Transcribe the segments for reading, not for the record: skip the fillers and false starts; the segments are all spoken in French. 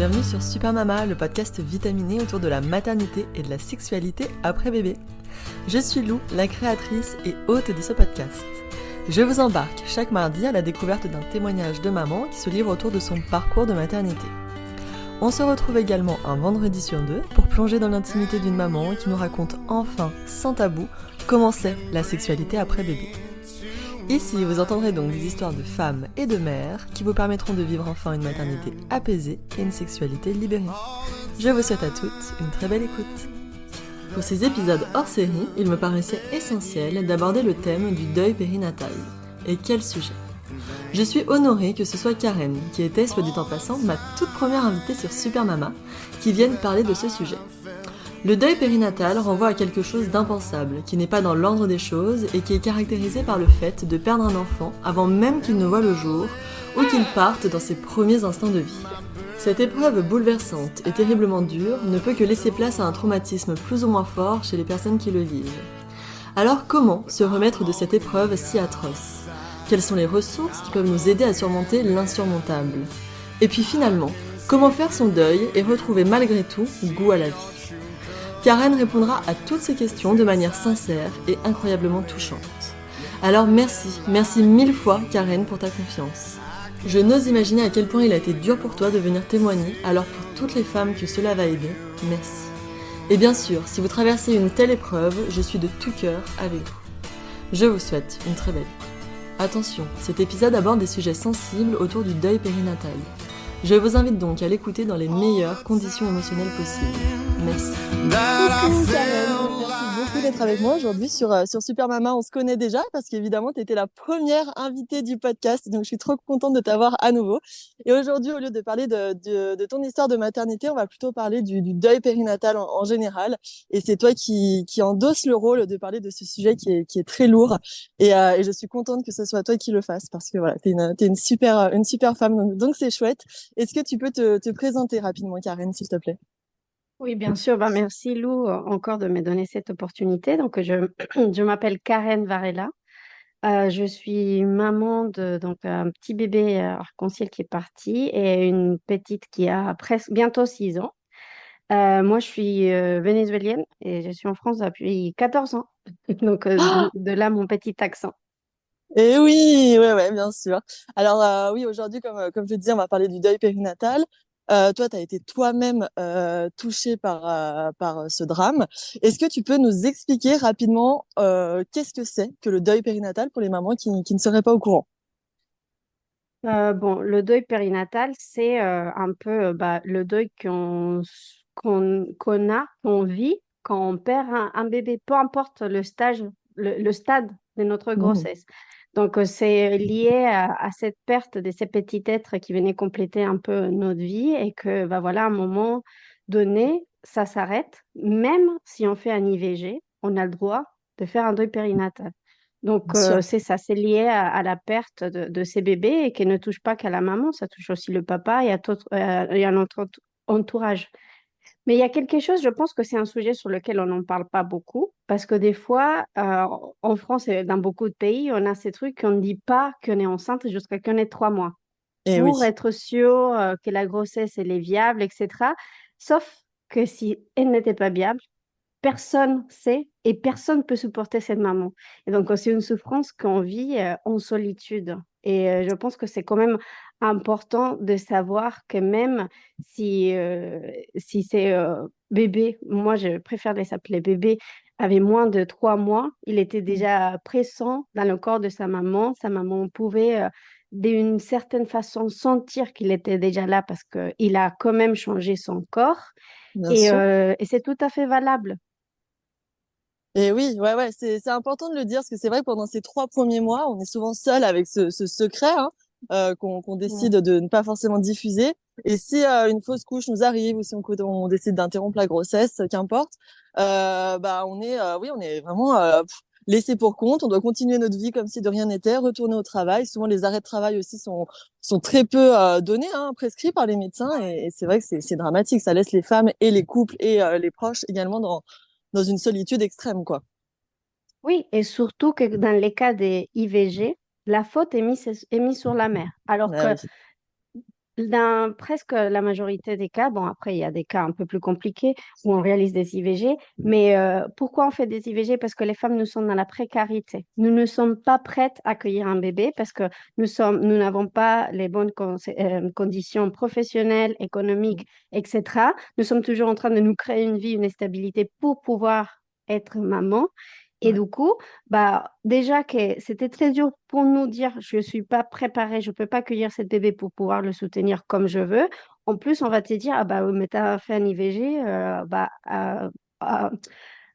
bienvenue sur Super Mama, le podcast vitaminé autour de la maternité et de la sexualité après bébé. Je suis Lou, la créatrice et hôte de ce podcast. Je vous embarque chaque mardi à la découverte d'un témoignage de maman qui se livre autour de son parcours de maternité. On se retrouve également un vendredi sur deux pour plonger dans l'intimité d'une maman qui nous raconte enfin, sans tabou, comment c'est la sexualité après bébé. Ici, vous entendrez donc des histoires de femmes et de mères qui vous permettront de vivre enfin une maternité apaisée et une sexualité libérée. Je vous souhaite à toutes une très belle écoute. Pour ces épisodes hors série, il me paraissait essentiel d'aborder le thème du deuil périnatal. Et quel sujet! Je suis honorée que ce soit Karen, qui était, soit dit en passant, ma toute première invitée sur Super Mama, qui vienne parler de ce sujet. Le deuil périnatal renvoie à quelque chose d'impensable, qui n'est pas dans l'ordre des choses et qui est caractérisé par le fait de perdre un enfant avant même qu'il ne voie le jour ou qu'il parte dans ses premiers instants de vie. Cette épreuve bouleversante et terriblement dure ne peut que laisser place à un traumatisme plus ou moins fort chez les personnes qui le vivent. Alors comment se remettre de cette épreuve si atroce ? Quelles sont les ressources qui peuvent nous aider à surmonter l'insurmontable ? Et puis finalement, comment faire son deuil et retrouver malgré tout goût à la vie ? Karen répondra à toutes ces questions de manière sincère et incroyablement touchante. Alors merci mille fois Karen pour ta confiance. Je n'ose imaginer à quel point il a été dur pour toi de venir témoigner, alors pour toutes les femmes que cela va aider, merci. Et bien sûr, si vous traversez une telle épreuve, je suis de tout cœur avec vous. Je vous souhaite une très belle écoute. Attention, cet épisode aborde des sujets sensibles autour du deuil périnatal. Je vous invite donc à l'écouter dans les meilleures conditions émotionnelles possibles. Merci. Coucou Karen, merci beaucoup d'être avec moi aujourd'hui sur Super Mama. On se connaît déjà parce qu'évidemment tu étais la première invitée du podcast, donc je suis trop contente de t'avoir à nouveau. Et aujourd'hui, au lieu de parler de ton histoire de maternité, on va plutôt parler du deuil périnatal en général. Et c'est toi qui endosse le rôle de parler de ce sujet qui est très lourd. Et je suis contente que ce soit toi qui le fasses parce que voilà, t'es une super femme, donc c'est chouette. Est-ce que tu peux te présenter rapidement, Karen, s'il te plaît? Oui, bien sûr. Merci Lou encore de me donner cette opportunité. Donc, je m'appelle Karen Varela. Je suis maman de donc un petit bébé arc-en-ciel qui est parti et une petite qui a presque bientôt 6 ans. Moi, je suis vénézuélienne et je suis en France depuis 14 ans. Donc, de là mon petit accent. Et oui, ouais, bien sûr. Alors oui, aujourd'hui, comme je le disais, on va parler du deuil périnatal. Toi, tu as été toi-même touchée par ce drame. Est-ce que tu peux nous expliquer rapidement qu'est-ce que c'est que le deuil périnatal pour les mamans qui ne seraient pas au courant? Bon, le deuil périnatal, c'est un peu le deuil qu'on vit quand on perd un bébé, peu importe le stade de notre Mhm. grossesse. Donc, c'est lié à cette perte de ces petits êtres qui venaient compléter un peu notre vie et que, voilà, à un moment donné, ça s'arrête. Même si on fait un IVG, on a le droit de faire un deuil périnatal. Donc, Bien sûr. c'est ça, c'est lié à la perte de ces bébés et qui ne touche pas qu'à la maman, ça touche aussi le papa et à notre entourage. Mais il y a quelque chose, je pense que c'est un sujet sur lequel on n'en parle pas beaucoup, parce que des fois, en France et dans beaucoup de pays, on a ces trucs qu'on ne dit pas qu'on est enceinte jusqu'à qu'on ait 3 mois, Et pour oui, être sûr que la grossesse, elle est viable, etc. Sauf que si elle n'était pas viable, personne sait et personne peut supporter cette maman. Et donc, c'est une souffrance qu'on vit en solitude. Et je pense que c'est quand même important de savoir que même si c'est bébé, moi je préfère les appeler bébé, avait moins de 3 mois, il était déjà présent dans le corps de sa maman. Sa maman pouvait d'une certaine façon sentir qu'il était déjà là parce qu'il a quand même changé son corps. bien Et, sûr. et c'est tout à fait valable. Et oui, ouais, c'est important de le dire parce que c'est vrai que pendant ces 3 premiers mois, on est souvent seul avec ce secret hein, qu'on Ouais. décide de ne pas forcément diffuser. Et si une fausse couche nous arrive ou si on décide d'interrompre la grossesse, qu'importe, on est vraiment laissé pour compte. On doit continuer notre vie comme si de rien n'était, retourner au travail. Souvent, les arrêts de travail aussi sont très peu donnés, hein, prescrits par les médecins. Et c'est vrai que c'est dramatique. Ça laisse les femmes et les couples et les proches également dans une solitude extrême, quoi. Oui, et surtout que dans les cas des IVG, la faute est mise sur la mère. Alors Ah que oui. Dans presque la majorité des cas, bon après il y a des cas un peu plus compliqués où on réalise des IVG, mais pourquoi on fait des IVG? Parce que les femmes, nous sommes dans la précarité. Nous ne sommes pas prêtes à accueillir un bébé parce que nous n'avons pas les bonnes conditions professionnelles, économiques, etc. Nous sommes toujours en train de nous créer une vie, une stabilité pour pouvoir être maman. Et Ouais. du coup, bah, déjà que c'était très dur pour nous dire je ne suis pas préparée, je ne peux pas accueillir cet bébé pour pouvoir le soutenir comme je veux. En plus, on va te dire, ah bah, oui, mais tu as fait un IVG, euh,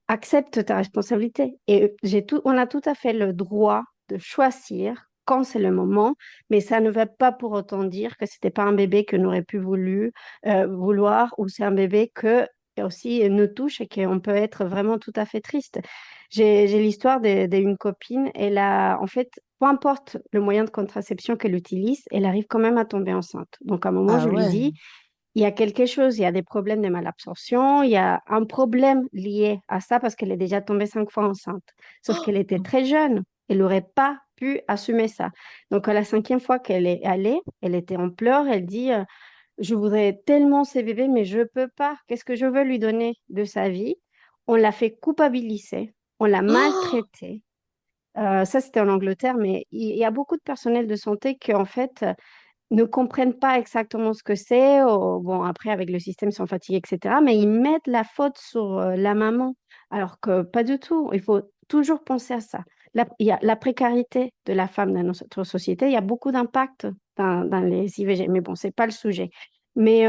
accepte ta responsabilité. Et on a tout à fait le droit de choisir quand c'est le moment, mais ça ne veut pas pour autant dire que c'était pas un bébé que nous aurait pu vouloir, ou c'est un bébé que aussi nous touche et qu'on peut être vraiment tout à fait triste. J'ai l'histoire d'une copine, elle a, en fait, peu importe le moyen de contraception qu'elle utilise, elle arrive quand même à tomber enceinte. Donc, à un moment, Ah je lui ouais. dis, il y a quelque chose, il y a des problèmes de malabsorption, il y a un problème lié à ça parce qu'elle est déjà tombée 5 fois enceinte. Sauf qu'elle était très jeune, elle n'aurait pas pu assumer ça. Donc, à la 5e fois qu'elle est allée, elle était en pleurs, elle dit, je voudrais tellement ces bébés, mais je peux pas. Qu'est-ce que je veux lui donner de sa vie? On l'a fait culpabiliser, on l'a Oh, maltraitée. Ça, c'était en Angleterre, mais il y a beaucoup de personnel de santé qui, en fait, ne comprennent pas exactement ce que c'est. Bon, après, avec le système, ils sont fatigués, etc. Mais ils mettent la faute sur la maman, alors que pas du tout. Il faut toujours penser à ça. Il y a la précarité de la femme dans notre société. Il y a beaucoup d'impact dans les IVG. Mais bon, c'est pas le sujet. Mais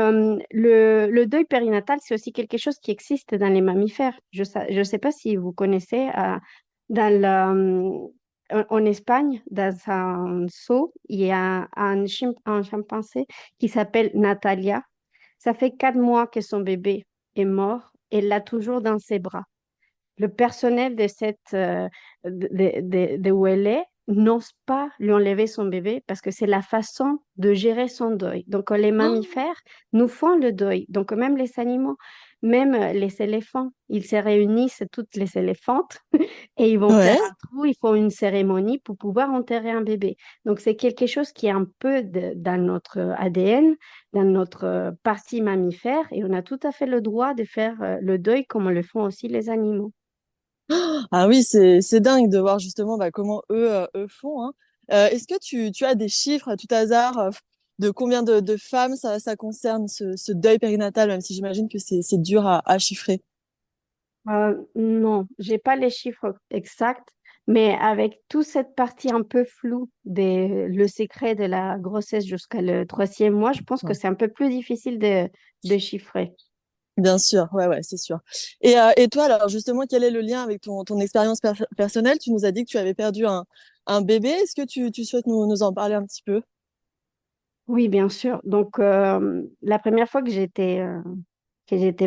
le deuil périnatal, c'est aussi quelque chose qui existe dans les mammifères. Je sais pas si vous connaissez, dans en Espagne, dans un zoo, il y a un chimpanzé qui s'appelle Natalia. Ça fait 4 mois que son bébé est mort et elle l'a toujours dans ses bras. Le personnel de où elle est n'ose pas lui enlever son bébé parce que c'est la façon de gérer son deuil. Donc, les oh. mammifères nous font le deuil. Donc, même les animaux, même les éléphants, ils se réunissent, toutes les éléphantes, et ils vont faire Ouais. un trou, ils font une cérémonie pour pouvoir enterrer un bébé. Donc, c'est quelque chose qui est un peu dans notre ADN, dans notre partie mammifère, et on a tout à fait le droit de faire le deuil comme le font aussi les animaux. Ah oui, c'est dingue de voir justement bah, comment eux font, hein. Est-ce que tu as des chiffres à tout hasard de combien de femmes ça concerne ce deuil périnatal, même si j'imagine que c'est dur à chiffrer. Non, j'ai pas les chiffres exacts, mais avec toute cette partie un peu floue le secret de la grossesse jusqu'à le 3e mois, je pense que Ouais. c'est un peu plus difficile de chiffrer. Bien sûr, ouais, ouais, c'est sûr. Et toi, alors justement, quel est le lien avec ton expérience personnelle? Tu nous as dit que tu avais perdu un bébé. Est-ce que tu souhaites nous en parler un petit peu? Oui, bien sûr. Donc, la première fois que j'étais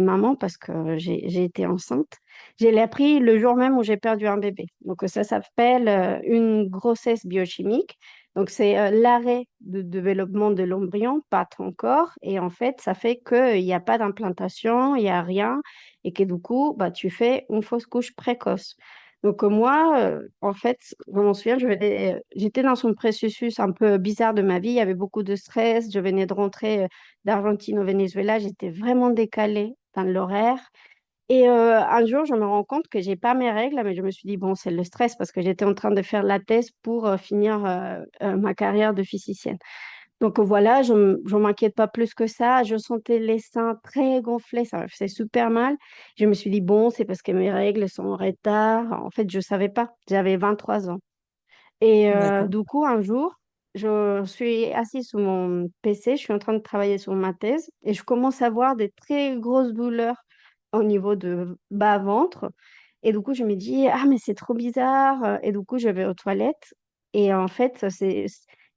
maman, parce que j'ai été enceinte, je l'ai appris le jour même où j'ai perdu un bébé. Donc, ça s'appelle une grossesse biochimique. Donc, c'est l'arrêt de développement de l'embryon, pas ton corps. Et en fait, ça fait qu'il n'y a pas d'implantation, il n'y a rien. Et que du coup, bah, tu fais une fausse couche précoce. Donc moi, en fait, je m'en souviens, j'étais dans un processus un peu bizarre de ma vie. Il y avait beaucoup de stress. Je venais de rentrer d'Argentine au Venezuela. J'étais vraiment décalée dans l'horaire. Et un jour, je me rends compte que j'ai pas mes règles, mais je me suis dit, bon, c'est le stress parce que j'étais en train de faire la thèse pour finir ma carrière de physicienne. Donc voilà, je ne m'inquiète pas plus que ça. Je sentais les seins très gonflés, ça me faisait super mal. Je me suis dit, bon, c'est parce que mes règles sont en retard. En fait, je ne savais pas. J'avais 23 ans. Et D'accord. du coup, un jour, je suis assise sur mon PC, je suis en train de travailler sur ma thèse et je commence à avoir des très grosses douleurs au niveau de bas-ventre. Et du coup, je me dis, ah, mais c'est trop bizarre. Et du coup, je vais aux toilettes. Et en fait,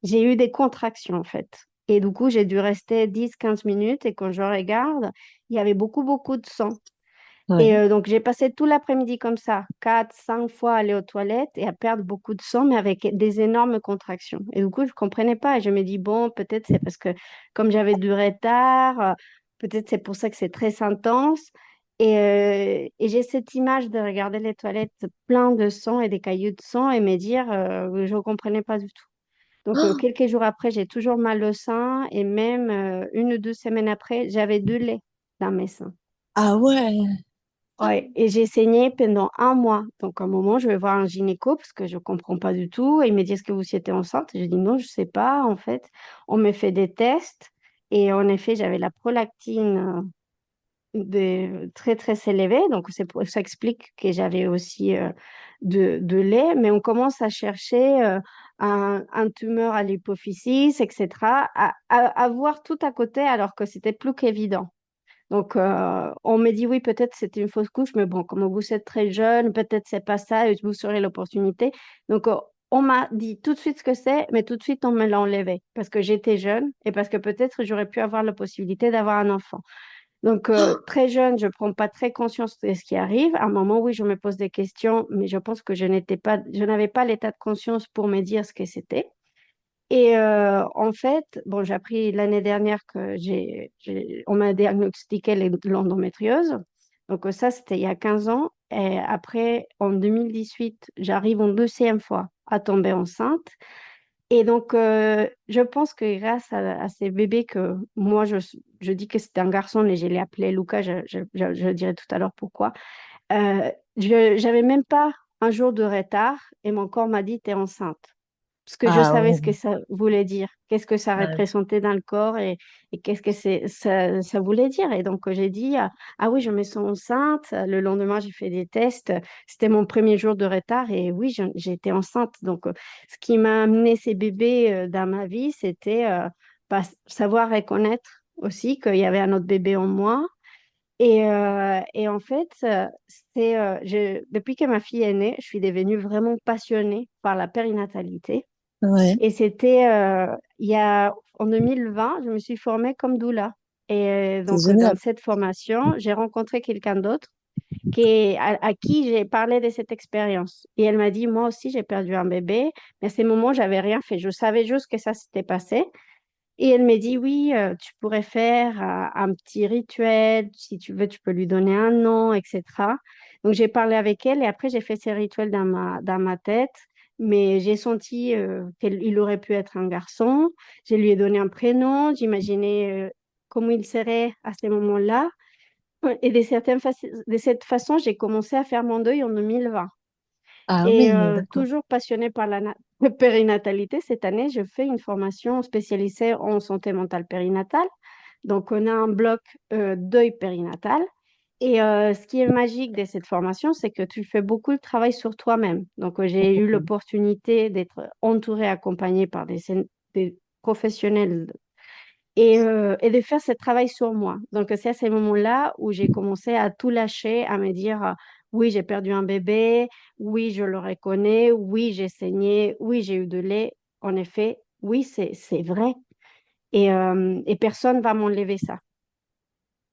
j'ai eu des contractions, en fait. Et du coup, j'ai dû rester 10 15 minutes. Et quand je regarde, il y avait beaucoup, beaucoup de sang. Et Ouais. donc, j'ai passé tout l'après-midi comme ça, 4 5 fois à aller aux toilettes et à perdre beaucoup de sang, mais avec des énormes contractions. Et du coup, je ne comprenais pas. Et je me dis, bon, peut-être c'est parce que comme j'avais du retard, peut-être c'est pour ça que c'est très intense. Et j'ai cette image de regarder les toilettes plein de sang et des cailloux de sang et me dire, je ne comprenais pas du tout. Donc, Oh, quelques jours après, j'ai toujours mal au sein et même 1 ou 2 semaines après, j'avais du lait dans mes seins. ah ouais. Ouais, et j'ai saigné pendant 1 mois. Donc, à un moment, je vais voir un gynéco parce que je comprends pas du tout. Et il me dit, est-ce que vous étiez enceinte? J'ai dit, non, je sais pas. En fait, on me fait des tests. Et en effet, j'avais la prolactine très, très élevée. Donc, ça explique que j'avais aussi de lait. Mais on commence à chercher un tumeur à l'hypophysis, etc. À voir tout à côté alors que c'était plus qu'évident. Donc, on me dit oui, peut-être c'était une fausse couche, mais bon, comme vous êtes très jeune, peut-être c'est pas ça et vous aurez l'opportunité. Donc, on m'a dit tout de suite ce que c'est, mais tout de suite on me l'a enlevé parce que j'étais jeune et parce que peut-être j'aurais pu avoir la possibilité d'avoir un enfant. Donc, très jeune, je prends pas très conscience de ce qui arrive. À un moment, oui, je me pose des questions, mais je pense que je n'avais pas l'état de conscience pour me dire ce que c'était. Et en fait, bon, j'ai appris l'année dernière que on m'a diagnostiqué l'endométriose. Donc ça, c'était il y a 15 ans. Et après, en 2018, j'arrive une deuxième fois à tomber enceinte. Et donc, je pense que grâce à ces bébés que moi, je dis que c'était un garçon, mais je l'ai appelé Lucas, je dirai tout à l'heure pourquoi. J'avais même pas un jour de retard et mon corps m'a dit, t'es enceinte parce que je Ah savais ce que ouais. ça voulait dire, qu'est-ce que ça Ouais. représentait dans le corps et qu'est-ce que ça voulait dire. Et donc, j'ai dit, ah oui, je me sens enceinte. Le lendemain, j'ai fait des tests. C'était mon premier jour de retard et oui, j'ai été enceinte. Donc, ce qui m'a amené ces bébés dans ma vie, c'était savoir reconnaître aussi qu'il y avait un autre bébé en moi. Et en fait, depuis que ma fille est née, je suis devenue vraiment passionnée par la périnatalité. Ouais. Et c'était en 2020, je me suis formée comme doula. Et C'est donc, dans génial. cette formation, j'ai rencontré quelqu'un d'autre à qui j'ai parlé de cette expérience. Et elle m'a dit, moi aussi, j'ai perdu un bébé, mais à ces moments, j'avais rien fait. Je savais juste que ça s'était passé. Et elle m'a dit, oui, tu pourrais faire un petit rituel. Si tu veux, tu peux lui donner un nom, etc. Donc, j'ai parlé avec elle et après, j'ai fait ces rituels dans ma tête. Mais j'ai senti qu'il aurait pu être un garçon. Je lui ai donné un prénom. J'imaginais comment il serait à ce moment-là. Et de cette façon, j'ai commencé à faire mon deuil en 2020. Ah Et oui, d'accord. toujours passionnée par la périnatalité, cette année, je fais une formation spécialisée en santé mentale périnatale. Donc, on a un bloc deuil périnatal. Et ce qui est magique de cette formation, c'est que tu fais beaucoup de travail sur toi-même. Donc, j'ai eu l'opportunité d'être entourée, accompagnée par des professionnels et de faire ce travail sur moi. Donc, c'est à ces moments-là où j'ai commencé à tout lâcher, à me dire, oui, j'ai perdu un bébé, oui, je le reconnais, oui, j'ai saigné, oui, j'ai eu de lait. En effet, oui, c'est vrai. Et personne va m'enlever ça.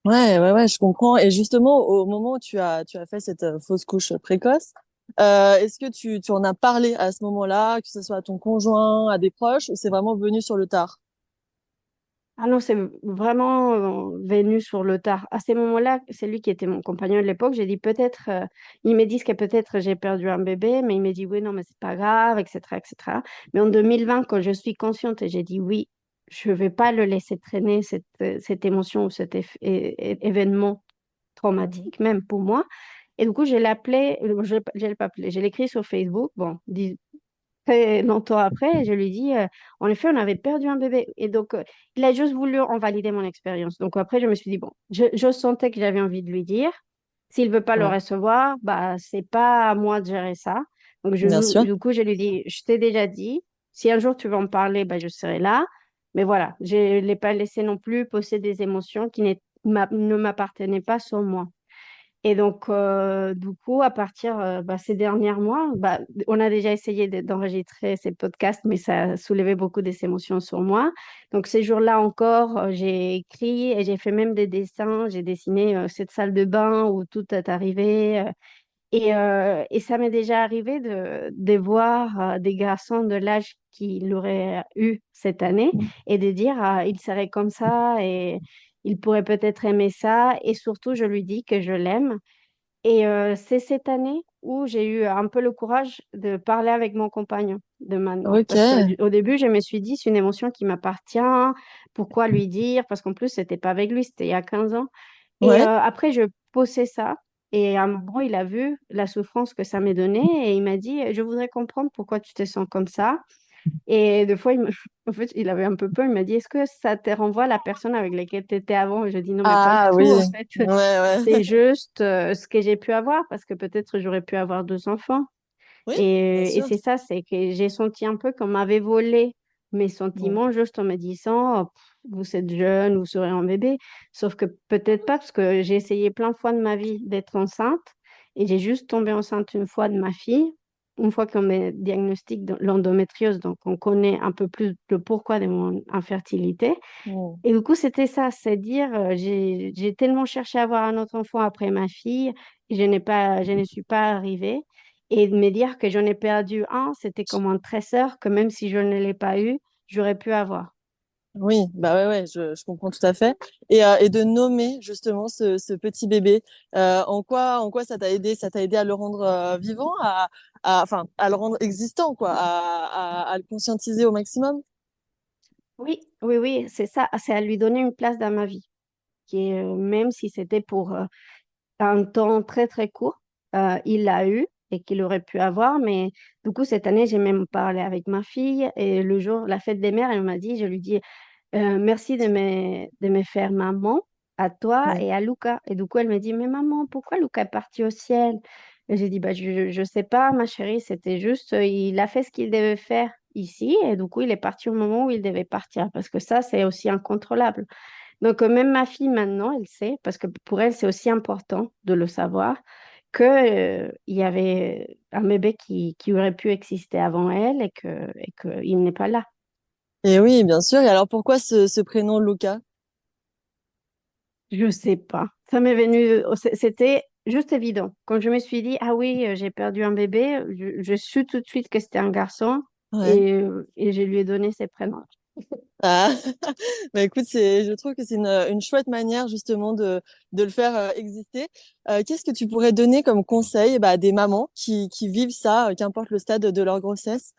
Ouais, ouais, ouais, je comprends. Et justement, au moment où tu as fait cette fausse couche précoce, est-ce que tu en as parlé à ce moment-là, que ce soit à ton conjoint, à des proches, ou c'est vraiment venu sur le tard? Ah non, c'est vraiment venu sur le tard. À ces moments-là, c'est lui qui était mon compagnon de l'époque. J'ai dit peut-être, ils me disent que peut-être j'ai perdu un bébé, mais il me dit oui, non, mais c'est pas grave, etc., etc. Mais en 2020, quand je suis consciente et j'ai dit oui, je vais pas le laisser traîner, cette émotion ou cet événement traumatique, même pour moi. Et du coup, je l'ai appelé, je l'ai pas appelé, je l'ai écrit sur Facebook. Bon, très longtemps après, je lui dis, en effet, on avait perdu un bébé. Et donc, il a juste voulu en valider mon expérience. Donc, après, je me suis dit, bon, je sentais que j'avais envie de lui dire. S'il veut pas le Ouais, recevoir, bah, c'est pas à moi de gérer ça. Donc, bien sûr. du coup, je lui dis, je t'ai déjà dit, si un jour tu veux en parler, bah, je serai là. Mais voilà, je ne l'ai pas laissé non plus posséder des émotions qui ne m'appartenaient pas sur moi. Et donc, du coup, à partir ces derniers mois, on a déjà essayé d'enregistrer ces podcasts, mais ça a soulevé beaucoup d'émotions sur moi. Donc, ces jours-là encore, j'ai écrit et j'ai fait même des dessins. J'ai dessiné cette salle de bain où tout est arrivé. Et ça m'est déjà arrivé de voir des garçons de l'âge qu'il aurait eu cette année et de dire, il serait comme ça et il pourrait peut-être aimer ça. Et surtout, je lui dis que je l'aime et c'est cette année où j'ai eu un peu le courage de parler avec mon compagnon de maintenant. Ok, Parce que au début, je me suis dit, c'est une émotion qui m'appartient, pourquoi lui dire? Parce qu'en plus, c'était pas avec lui, c'était il y a 15 ans. Et ouais. après, je posais ça. Et à un moment, il a vu la souffrance que ça m'est donné et il m'a dit, je voudrais comprendre pourquoi tu te sens comme ça. Et des fois, en fait, il avait un peu peur. Il m'a dit, est-ce que ça te renvoie à la personne avec laquelle tu étais avant? Et je dis, non, mais pas du Ah tout. oui, En fait, ouais, ouais. c'est juste ce que j'ai pu avoir parce que peut-être j'aurais pu avoir 2 enfants. Oui, bien Et sûr. c'est ça, c'est que j'ai senti un peu qu'on m'avait volé mes Mm. sentiments juste en me disant, oh, vous êtes jeune, vous serez un bébé. Sauf que peut-être pas, parce que j'ai essayé plein de fois de ma vie d'être enceinte et j'ai juste tombé enceinte une fois de ma fille. Une fois qu'on me diagnostique l'endométriose, donc on connaît un peu plus le pourquoi de mon infertilité. Mm. Et du coup, c'était ça, c'est dire, j'ai tellement cherché à avoir un autre enfant après ma fille, et je ne suis pas arrivée. Et de me dire que j'en ai perdu un, c'était comme un trésor que même si je ne l'ai pas eu, j'aurais pu avoir. Oui, bah ouais, ouais, je comprends tout à fait. Et de nommer justement ce petit bébé, en quoi ça t'a aidé? Ça t'a aidé à le rendre vivant, enfin, à le rendre existant, quoi, à le conscientiser au maximum? Oui, oui, oui, c'est ça, c'est à lui donner une place dans ma vie, qui est, même si c'était pour un temps très, très court, il l'a eu et qu'il aurait pu avoir. Mais du coup, cette année, j'ai même parlé avec ma fille et le jour, la fête des mères, elle m'a dit, je lui dis, merci de me faire maman à toi Ouais. et à Luca. Et du coup, elle me dit, mais maman, pourquoi Luca est parti au ciel? Et j'ai dit, bah, je sais pas, ma chérie, c'était juste, il a fait ce qu'il devait faire ici et du coup, il est parti au moment où il devait partir parce que ça, c'est aussi incontrôlable. Donc, même ma fille maintenant, elle sait, parce que pour elle, c'est aussi important de le savoir, que, il y avait un bébé qui aurait pu exister avant elle et qu'il n'est pas là. Et oui, bien sûr. Et alors pourquoi ce prénom Luca? Je sais pas. Ça m'est venu, c'était juste évident. Quand je me suis dit, ah oui, j'ai perdu un bébé, je su tout de suite que c'était un garçon Ouais. et je lui ai donné ses prénoms. Ah, bah écoute, je trouve que c'est une chouette manière justement de le faire exister. Qu'est-ce que tu pourrais donner comme conseil bah, à des mamans qui vivent ça, qu'importe le stade de leur grossesse,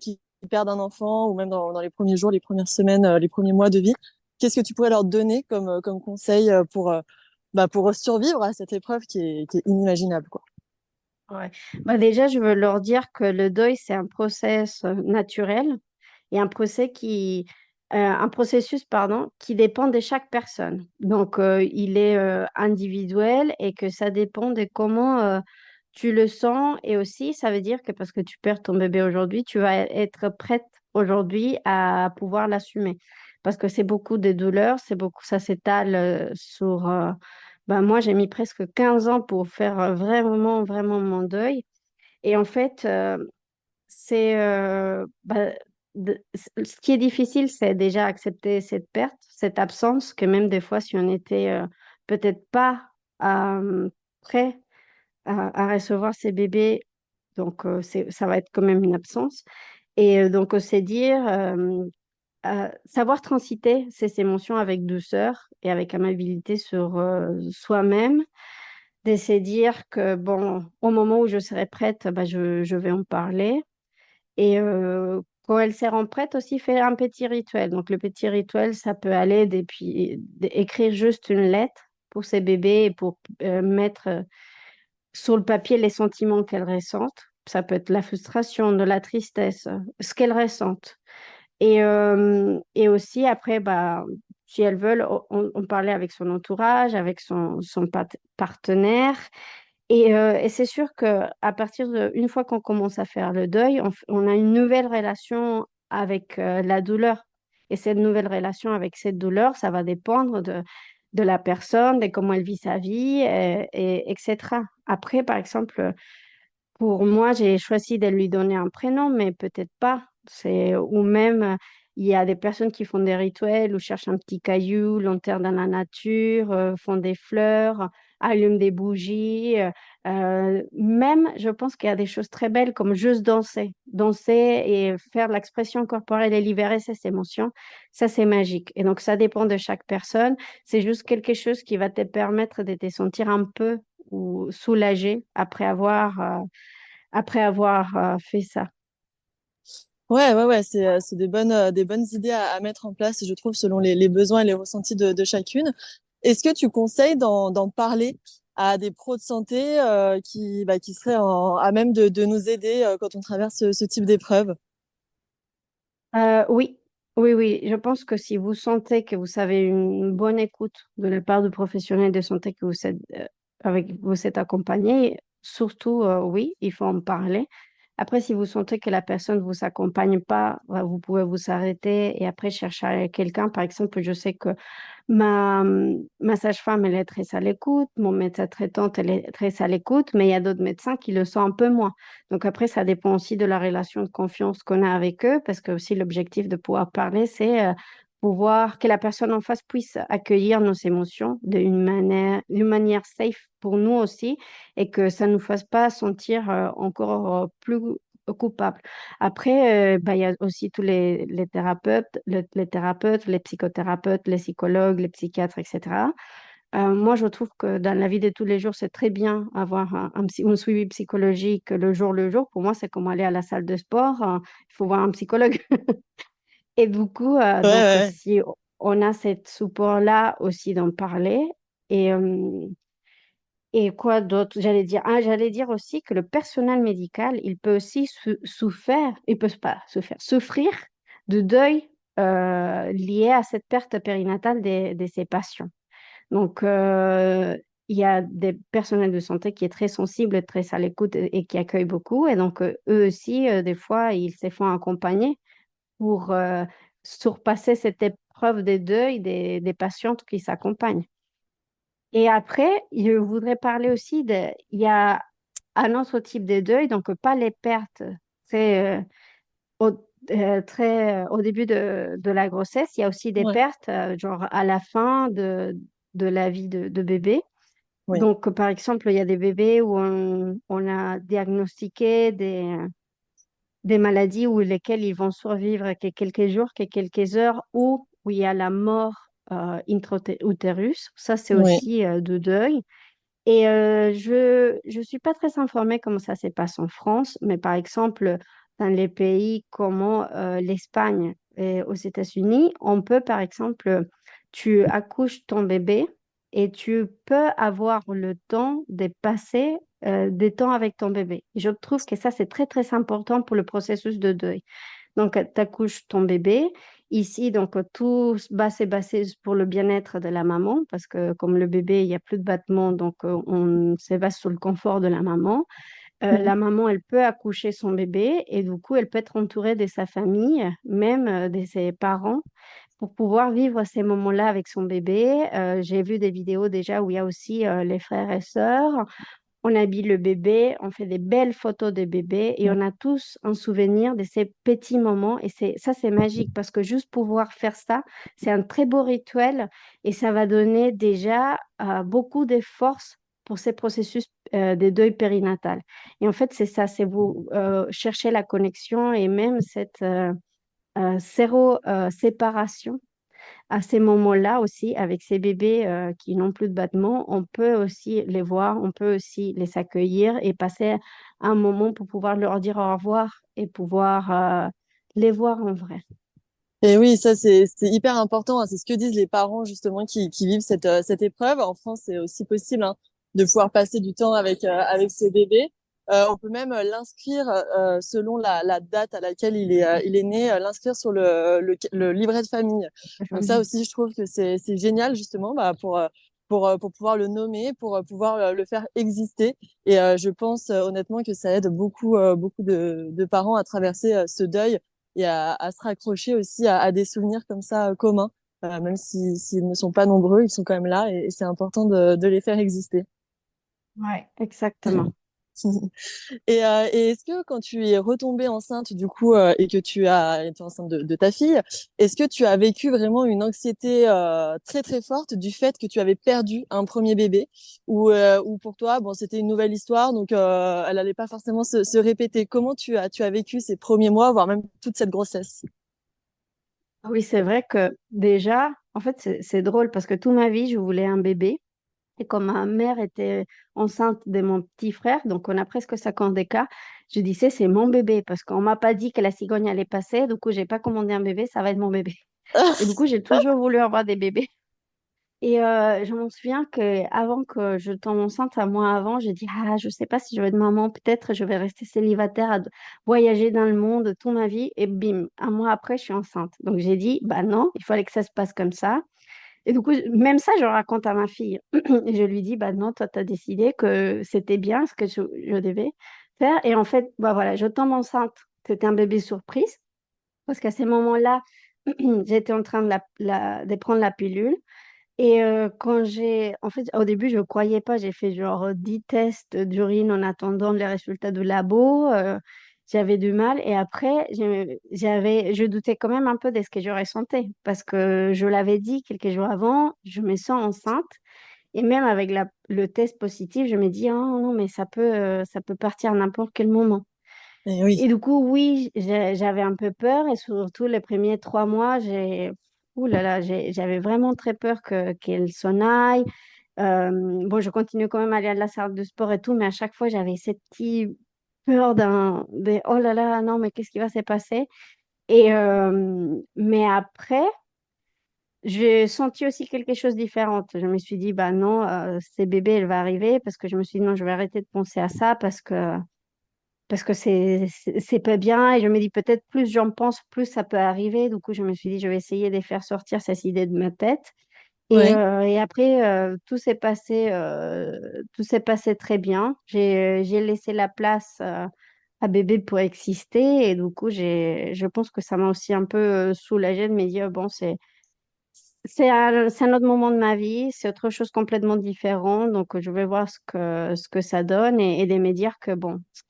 qui perdent un enfant ou même dans les premiers jours, les premières semaines, les premiers mois de vie? Qu'est-ce que tu pourrais leur donner comme conseil pour survivre à cette épreuve qui est inimaginable, quoi. Ouais. Bah déjà, je veux leur dire que le deuil, c'est un process naturel et un processus, pardon, qui dépend de chaque personne. Donc, il est individuel et que ça dépend de comment tu le sens. Et aussi, ça veut dire que parce que tu perds ton bébé aujourd'hui, tu vas être prête aujourd'hui à pouvoir l'assumer. Parce que c'est beaucoup de douleurs, c'est beaucoup, ça s'étale sur ben, moi, j'ai mis presque 15 ans pour faire vraiment, vraiment mon deuil. Et en fait, c'est ce qui est difficile, c'est déjà accepter cette perte, cette absence, que même des fois, si on était peut-être pas prêt à recevoir ces bébés, donc ça va être quand même une absence. Et donc, c'est dire, savoir transiter ces émotions avec douceur et avec amabilité sur soi-même, de se dire que, bon, au moment où je serai prête, bah, je vais en parler. Et quand elle se rend prête aussi, faire un petit rituel. Donc, le petit rituel, ça peut aller depuis écrire juste une lettre pour ses bébés et pour mettre sur le papier les sentiments qu'elle ressent. Ça peut être la frustration, de la tristesse, ce qu'elle ressent. Et aussi, après, bah, si elles veulent, on parlait avec son entourage, avec son partenaire. Et c'est sûr qu'à partir de, une fois qu'on commence à faire le deuil, on a une nouvelle relation avec la douleur. Et cette nouvelle relation avec cette douleur, ça va dépendre de la personne, de comment elle vit sa vie, etc. Après, par exemple, pour moi, j'ai choisi de lui donner un prénom, mais peut-être pas. Ou même, il y a des personnes qui font des rituels ou cherchent un petit caillou, l'enterrent dans la nature, font des fleurs, allument des bougies. Même, je pense qu'il y a des choses très belles comme juste danser. Danser et faire de l'expression corporelle et libérer ses émotions, ça, c'est magique. Et donc, ça dépend de chaque personne. C'est juste quelque chose qui va te permettre de te sentir un peu ou soulagé après avoir fait ça. Ouais, c'est des bonnes idées à mettre en place, je trouve, selon les besoins et les ressentis de chacune. Est-ce que tu conseilles d'en parler à des pros de santé qui seraient à même de nous aider quand on traverse ce type d'épreuve? Oui, oui. Je pense que si vous sentez que vous avez une bonne écoute de la part de professionnels de santé que vous êtes accompagné, surtout, oui, il faut en parler. Après, si vous sentez que la personne ne vous accompagne pas, vous pouvez vous arrêter et après chercher quelqu'un. Par exemple, je sais que ma sage-femme, elle est très à l'écoute, mon médecin traitante, elle est très à l'écoute, mais il y a d'autres médecins qui le sont un peu moins. Donc après, ça dépend aussi de la relation de confiance qu'on a avec eux, parce que aussi l'objectif de pouvoir parler, c'est pouvoir que la personne en face puisse accueillir nos émotions d'une manière safe pour nous aussi, et que ça ne nous fasse pas sentir encore plus coupable. Après, bah, il y a aussi tous les thérapeutes, les thérapeutes, les psychothérapeutes, les psychologues, les psychiatres, etc. Moi, je trouve que dans la vie de tous les jours, c'est très bien avoir un suivi psychologique le jour. Pour moi, c'est comme aller à la salle de sport. Il faut voir un psychologue. Et du coup, Ouais, donc, ouais. si on a cette support-là aussi d'en parler. Et, euh, et quoi d'autre? J'allais dire aussi que le personnel médical, il peut aussi il peut pas souffrir de deuil lié à cette perte périnatale de ses patients. Donc, il y a des personnels de santé qui est très sensible, très à l'écoute et qui accueillent beaucoup. Et donc, eux aussi, des fois, ils se font accompagner pour surpasser cette épreuve de deuil des patientes qui s'accompagnent. Et après, je voudrais parler aussi il y a un autre type de deuil, donc pas les pertes. C'est au début de la grossesse, il y a aussi des Ouais, pertes, genre à la fin de la vie de bébé. oui, Donc, par exemple, il y a des bébés où on a diagnostiqué des maladies où lesquelles ils vont survivre que quelques jours, que quelques heures, ou où il y a la mort intra-utérus. Ça, c'est oui. aussi de deuil. Et je suis pas très informée comment ça se passe en France, mais par exemple, dans les pays comme l'Espagne et aux États-Unis, on peut, par exemple, tu accouches ton bébé et tu peux avoir le temps de passer des temps avec ton bébé. Je trouve que ça, c'est très, très important pour le processus de deuil. Donc, tu accouches ton bébé. Ici, donc, tout c'est basé pour le bien-être de la maman, parce que comme le bébé, il n'y a plus de battements, donc on se base sur le confort de la maman. Mm. La maman, elle peut accoucher son bébé et du coup, elle peut être entourée de sa famille, même de ses parents, pour pouvoir vivre ces moments-là avec son bébé. J'ai vu des vidéos déjà où il y a aussi les frères et sœurs. On habille le bébé, on fait des belles photos de bébé et on a tous un souvenir de ces petits moments. Et c'est magique parce que juste pouvoir faire ça, c'est un très beau rituel et ça va donner déjà beaucoup de force pour ces processus de deuil périnatal. Et en fait, c'est ça, c'est vous chercher la connexion et même cette zéro séparation à ces moments-là aussi, avec ces bébés qui n'ont plus de battements, on peut aussi les voir, on peut aussi les accueillir et passer un moment pour pouvoir leur dire au revoir et pouvoir les voir en vrai. Et oui, ça c'est hyper important, hein. C'est ce que disent les parents justement qui vivent cette épreuve. En France, c'est aussi possible, hein, de pouvoir passer du temps avec ses bébés. On peut même l'inscrire selon la date à laquelle il est né, l'inscrire sur le livret de famille. Donc ça aussi, je trouve que c'est génial justement pour pouvoir le nommer, pour pouvoir le faire exister. Et je pense honnêtement que ça aide beaucoup de parents à traverser ce deuil et à se raccrocher aussi à des souvenirs comme ça communs, même s'ils ne sont pas nombreux, ils sont quand même là et c'est important de les faire exister. Ouais, exactement. Et est-ce que quand tu es retombée enceinte du coup et que tu as été enceinte de ta fille, est-ce que tu as vécu vraiment une anxiété très très forte du fait que tu avais perdu un premier bébé ou pour toi bon c'était une nouvelle histoire donc elle allait pas forcément se répéter. Comment tu as vécu ces premiers mois voire même toute cette grossesse? Oui, c'est vrai que déjà, en fait, c'est drôle parce que toute ma vie, je voulais un bébé. Et comme ma mère était enceinte de mon petit frère, donc on a presque 50 d'écart, je disais, c'est mon bébé, parce qu'on m'a pas dit que la cigogne allait passer, du coup, j'ai pas commandé un bébé, ça va être mon bébé. Et du coup, j'ai toujours voulu avoir des bébés. Et je m'en souviens que avant que je tombe enceinte, un mois avant, j'ai dit, ah, je sais pas si je vais être maman, peut-être je vais rester célibataire, voyager dans le monde toute ma vie. Et bim, un mois après, je suis enceinte. Donc j'ai dit, bah non, il fallait que ça se passe comme ça. Et du coup, même ça, je raconte à ma fille. Et je lui dis, bah non, toi, tu as décidé que c'était bien ce que je devais faire. Et en fait, bah voilà, je tombe enceinte. C'était un bébé surprise. Parce qu'à ces moments-là, j'étais en train de prendre la pilule. Et en fait, au début, je ne croyais pas. J'ai fait genre 10 tests d'urine en attendant les résultats du labo. J'avais du mal. Et après, je doutais quand même un peu de ce que j'aurais senti. Parce que je l'avais dit quelques jours avant, je me sens enceinte. Et même avec le test positif, je me dis, oh non, mais ça peut partir à n'importe quel moment. Et oui. Et du coup, oui, j'avais un peu peur et surtout les premiers 3 mois, ouh là là, j'avais vraiment très peur qu'elle s'en aille. Bon, je continue quand même à aller à la salle de sport et tout, mais à chaque fois, j'avais cette petite peur oh là là, non, mais qu'est-ce qui va se passer? Et, mais après, j'ai senti aussi quelque chose de différent. Je me suis dit, bah non, ces bébés, elle va arriver parce que je me suis dit, non, je vais arrêter de penser à ça parce que c'est pas bien et je me dis peut-être plus j'en pense, plus ça peut arriver. Du coup, je me suis dit, je vais essayer de faire sortir cette idée de ma tête. Ouais. Et après, tout s'est passé très bien. J'ai laissé la place à bébé pour exister et du coup, je pense que ça m'a aussi un peu soulagée de me dire, bon, c'est un autre moment de ma vie, c'est autre chose complètement différent. Donc, je vais voir ce que ça donne et de me dire que, bon, ce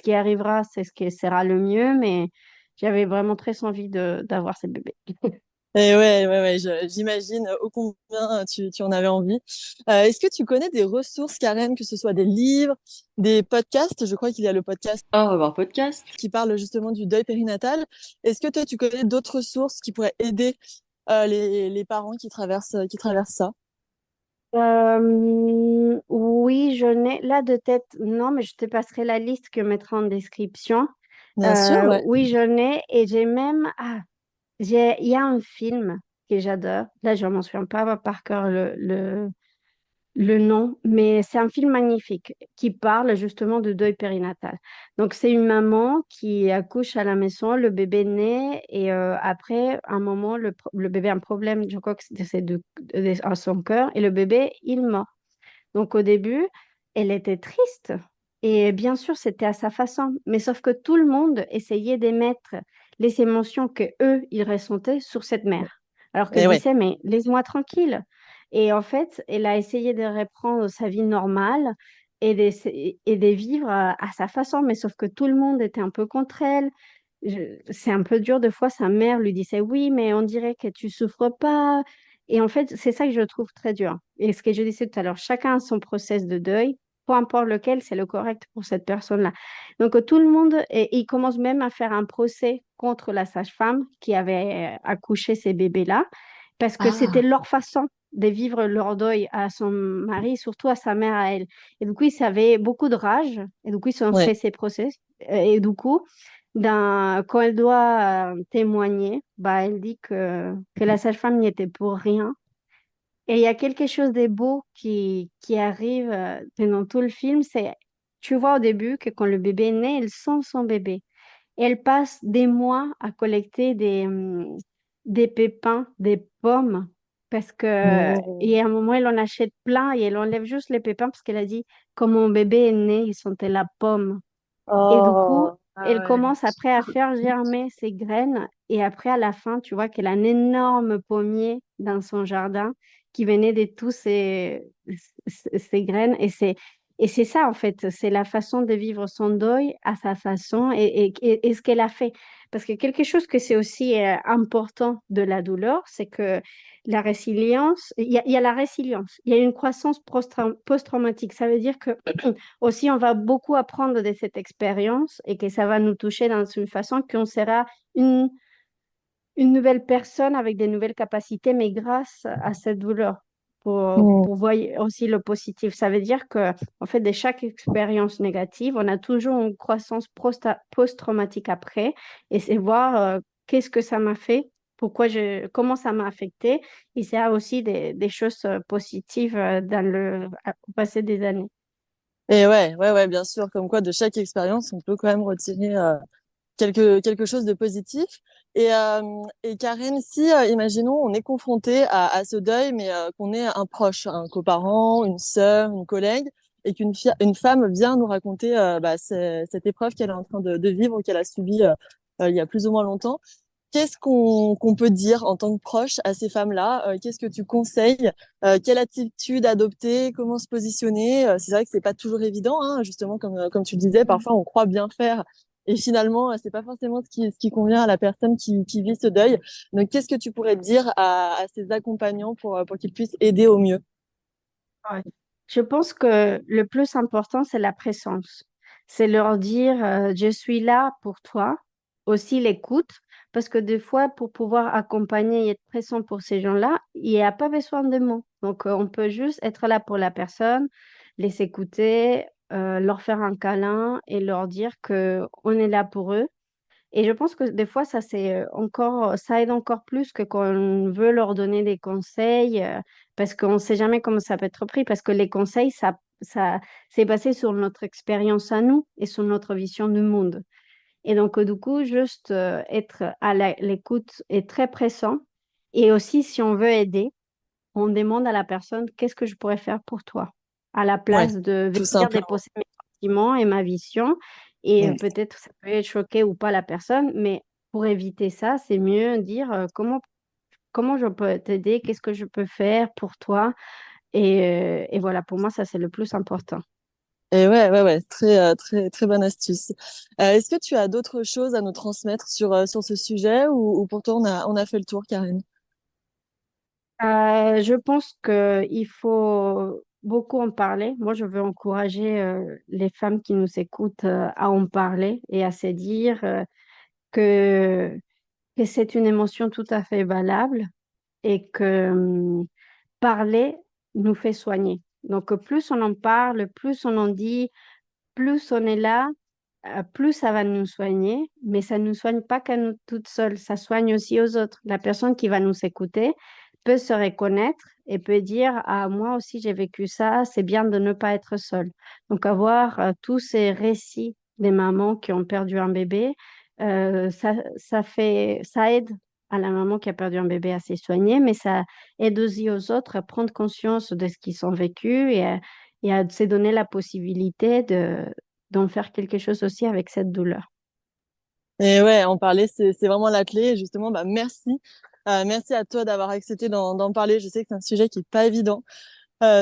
qui arrivera, c'est ce qui sera le mieux. Mais j'avais vraiment très envie d'avoir ce bébé. Et ouais, j'imagine ô combien tu en avais envie. Est-ce que tu connais des ressources, Karen, que ce soit des livres, des podcasts? Je crois qu'il y a le podcast Au revoir podcast qui parle justement du deuil périnatal. Est-ce que toi, tu connais d'autres ressources qui pourraient aider les parents qui traversent ça? Oui, je n'ai là de tête, non, mais je te passerai la liste que je mettrai en description. Bien sûr, ouais. Oui, je n'ai et j'ai même, il y a un film que j'adore. Là, je m'en souviens pas par cœur le nom, mais c'est un film magnifique qui parle justement de deuil périnatal. Donc, c'est une maman qui accouche à la maison, le bébé naît et après un moment, le bébé a un problème, je crois que à son cœur et le bébé, il meurt. Donc, au début, elle était triste et bien sûr, c'était à sa façon, mais sauf que tout le monde essayait d'émettre les émotions que eux, ils ressentaient sur cette mère. Alors Et qu'elle ouais. disait, mais laisse-moi tranquille. Et en fait, elle a essayé de reprendre sa vie normale et de vivre à sa façon, mais sauf que tout le monde était un peu contre elle. C'est un peu dur, des fois, sa mère lui disait, oui, mais on dirait que tu souffres pas. Et en fait, c'est ça que je trouve très dur. Et ce que je disais tout à l'heure, chacun a son process de deuil, peu importe lequel, c'est le correct pour cette personne-là. Donc, tout le monde, et il commence même à faire un procès contre la sage-femme qui avait accouché ces bébés-là, parce que c'était Ah, leur façon de vivre leur deuil à son mari, surtout à sa mère à elle. Et du coup, ils avaient beaucoup de rage, et du coup, ils ont ouais. fait ces procès. Et du coup, quand elle doit témoigner, bah, elle dit que la sage-femme n'y était pour rien. Et il y a quelque chose de beau qui arrive pendant tout le film, c'est, tu vois au début que quand le bébé est né, elle sent son bébé. Et elle passe des mois à collecter des pépins, des pommes, parce que, Oh, et à un moment, elle en achète plein et elle enlève juste les pépins parce qu'elle a dit, quand mon bébé est né, il sentait la pomme. Et du coup, oh, ah elle ouais. commence après à faire germer ses graines. Et après, à la fin, tu vois qu'elle a un énorme pommier dans son jardin qui venait de tous ces graines. Et c'est ça, en fait. C'est la façon de vivre son deuil à sa façon et ce qu'elle a fait. Parce que quelque chose que c'est aussi important de la douleur, c'est que la résilience, il y a la résilience, il y a une croissance post-traumatique. Ça veut dire que aussi, on va beaucoup apprendre de cette expérience et que ça va nous toucher dans une façon qu'on sera une, une nouvelle personne avec des nouvelles capacités, mais grâce à cette douleur. pour voir aussi le positif. Ça veut dire que, en fait, de chaque expérience négative, on a toujours une croissance post-traumatique après, et c'est voir qu'est-ce que ça m'a fait, comment ça m'a affecté, et c'est aussi des choses positives au passé des années. Et ouais, bien sûr, comme quoi de chaque expérience, on peut quand même retirer quelque chose de positif. Et Karen, si, imaginons, on est confronté à ce deuil, mais qu'on est un proche, un coparent, une sœur, une collègue, et une femme vient nous raconter cette épreuve qu'elle est en train de vivre, qu'elle a subie il y a plus ou moins longtemps. Qu'est-ce qu'on peut dire en tant que proche à ces femmes-là? Qu'est-ce que tu conseilles? Quelle attitude adopter? Comment se positionner? C'est vrai que c'est pas toujours évident, hein, justement, comme tu le disais, parfois on croit bien faire et finalement c'est pas forcément ce qui convient à la personne qui vit ce deuil. Donc, qu'est-ce que tu pourrais dire à ces accompagnants pour qu'ils puissent aider au mieux? Ouais. Je pense que le plus important, c'est la présence. C'est leur dire, je suis là pour toi, aussi l'écoute, parce que des fois, pour pouvoir accompagner et être présent pour ces gens-là, il n'y a pas besoin de mots. Donc, on peut juste être là pour la personne, les écouter, leur faire un câlin et leur dire que on est là pour eux. Et je pense que des fois, ça aide encore plus que quand on veut leur donner des conseils, parce qu'on ne sait jamais comment ça peut être pris, parce que les conseils, c'est basé sur notre expérience à nous et sur notre vision du monde. Et donc, du coup, juste être à l'écoute est très pressant. Et aussi, si on veut aider, on demande à la personne, qu'est-ce que je pourrais faire pour toi? À la Ouais, place de tout venir simplement. déposer mes sentiments et ma vision. Et Mm. peut-être ça peut choquer ou pas la personne, mais pour éviter ça, c'est mieux dire comment je peux t'aider, qu'est-ce que je peux faire pour toi. Et voilà, pour moi, ça, c'est le plus important. Et ouais, très bonne astuce. Est-ce que tu as d'autres choses à nous transmettre sur ce sujet ou pour toi on a fait le tour, Karine? Je pense qu'il faut beaucoup en parler. Moi, je veux encourager les femmes qui nous écoutent à en parler et à se dire que, que c'est une émotion tout à fait valable et que parler nous fait soigner. Donc, plus on en parle, plus on en dit, plus on est là, plus ça va nous soigner, mais ça ne nous soigne pas qu'à nous toutes seules, ça soigne aussi aux autres. La personne qui va nous écouter peut se reconnaître et peut dire, ah, moi aussi j'ai vécu ça, c'est bien de ne pas être seule. Donc avoir tous ces récits des mamans qui ont perdu un bébé, ça aide à la maman qui a perdu un bébé à se soigner, mais ça aide aussi aux autres à prendre conscience de ce qu'ils ont vécu et à se donner la possibilité d'en faire quelque chose aussi avec cette douleur. Et ouais, en parler, c'est vraiment la clé. Et justement, bah, merci. Merci à toi d'avoir accepté d'en parler. Je sais que c'est un sujet qui est pas évident,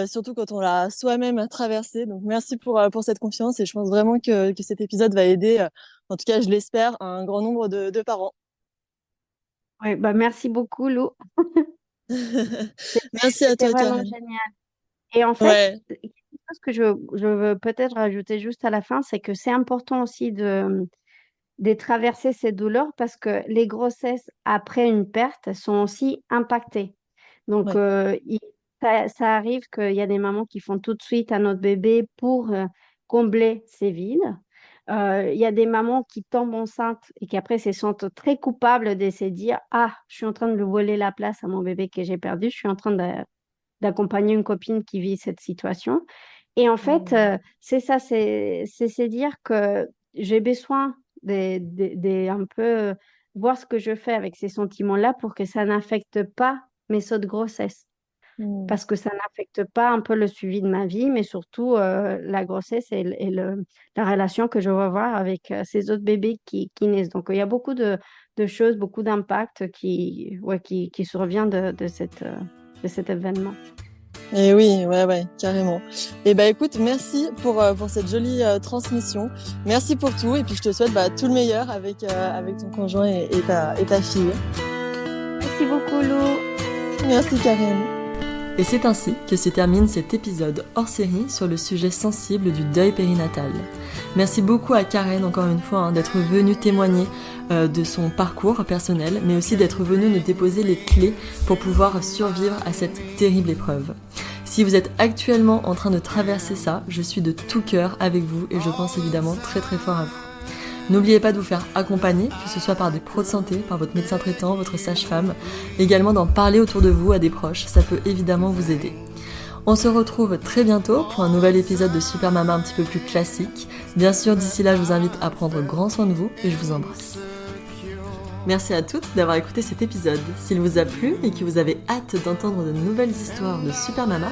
surtout quand on l'a soi-même traversé. Donc, merci pour cette confiance. Et je pense vraiment que cet épisode va aider, en tout cas, je l'espère, un grand nombre de parents. Oui, bah merci beaucoup, Lou. Merci à C'était toi, vraiment Karen. génial. Et en fait, Ouais, quelque chose que je veux peut-être rajouter juste à la fin, c'est que c'est important aussi de traverser ces douleurs parce que les grossesses après une perte sont aussi impactées. Donc, ouais. ça arrive qu'il y a des mamans qui font tout de suite à notre bébé pour combler ces vides. Il y a des mamans qui tombent enceintes et qui après se sentent très coupables de se dire, ah, je suis en train de lui voler la place à mon bébé que j'ai perdu, je suis en train d'accompagner une copine qui vit cette situation. Et en fait, Mm. c'est ça, c'est se dire que j'ai besoin de un peu voir ce que je fais avec ces sentiments-là pour que ça n'affecte pas mes sauts de grossesse. Mm. Parce que ça n'affecte pas un peu le suivi de ma vie, mais surtout la grossesse et la relation que je vais avoir avec ces autres bébés qui naissent. Donc, il y a beaucoup de choses, beaucoup d'impacts qui surviennent de cet événement. Et oui, ouais, carrément. Et bah écoute, merci pour cette jolie transmission. Merci pour tout. Et puis je te souhaite tout le meilleur avec ton conjoint et ta fille. Merci beaucoup, Lou. Merci, Karine. Et c'est ainsi que se termine cet épisode hors série sur le sujet sensible du deuil périnatal. Merci beaucoup à Karen encore une fois d'être venue témoigner de son parcours personnel, mais aussi d'être venue nous déposer les clés pour pouvoir survivre à cette terrible épreuve. Si vous êtes actuellement en train de traverser ça, je suis de tout cœur avec vous et je pense évidemment très très fort à vous. N'oubliez pas de vous faire accompagner, que ce soit par des pros de santé, par votre médecin traitant, votre sage-femme, également d'en parler autour de vous à des proches, ça peut évidemment vous aider. On se retrouve très bientôt pour un nouvel épisode de Super Mama un petit peu plus classique. Bien sûr, d'ici là, je vous invite à prendre grand soin de vous et je vous embrasse. Merci à toutes d'avoir écouté cet épisode. S'il vous a plu et que vous avez hâte d'entendre de nouvelles histoires de Super Mama,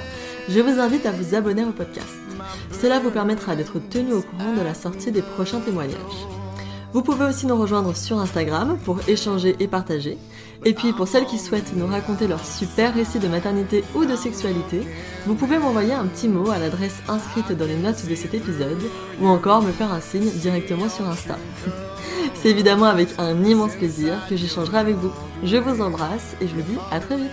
je vous invite à vous abonner au podcast. Cela vous permettra d'être tenu au courant de la sortie des prochains témoignages. Vous pouvez aussi nous rejoindre sur Instagram pour échanger et partager. Et puis pour celles qui souhaitent nous raconter leur super récit de maternité ou de sexualité, vous pouvez m'envoyer un petit mot à l'adresse inscrite dans les notes de cet épisode ou encore me faire un signe directement sur Insta. C'est évidemment avec un immense plaisir que j'échangerai avec vous. Je vous embrasse et je vous dis à très vite.